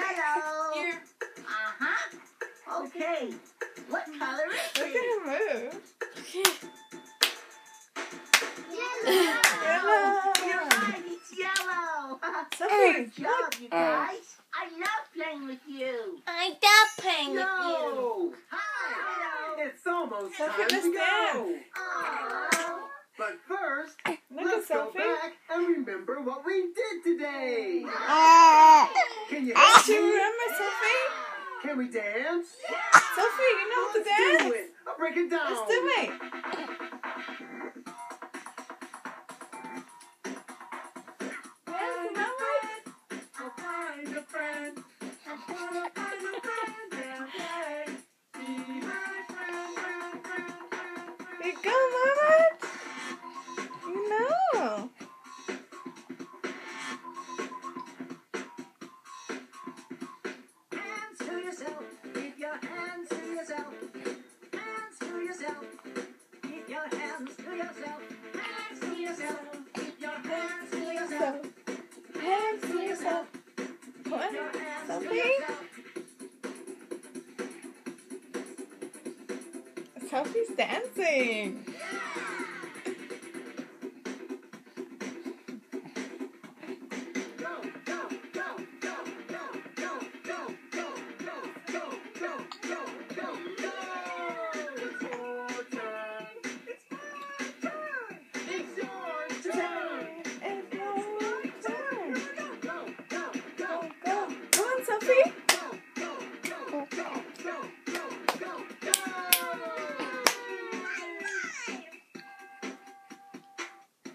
Hello. Here. Okay. What color is Look it? at her move. Yellow. You're right. It's yellow. Sophie, Good job, you guys. I love playing with you. I love playing with you. No! Hi. It's almost Sophie, time let's to go! dance. Oh. But first, Look let's at go Sophie. back and remember what we did today! Can you Do help you me? remember, Sophie? Can we dance? Sophie, you know how to Let's dance? do it! I'll break it down! Let's do it. I'll find a friend. I'm gonna find a friend and play. Be my friend. There you go, Mama. You know. Hands to yourself. Keep your hands to yourself. Hands to yourself. Keep your hands to yourself. Hands to yourself. Keep your hands to yourself. So, hands to yourself. Come on, Your hands to Sophie. yourself. Sophie's dancing. Go, go, go, go, go, go, go, go, go, go, go, go, go, go. It's your turn. It's my turn. It's your turn. It's your turn. Go, go, go, Go. Come on, Sophie. go, go, go, go, go, go, go, go.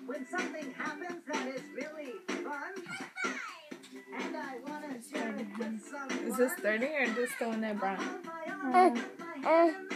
When something happens that is really fun, and I want to share it with someone. Is this starting or just the one that brown? On my own, my hands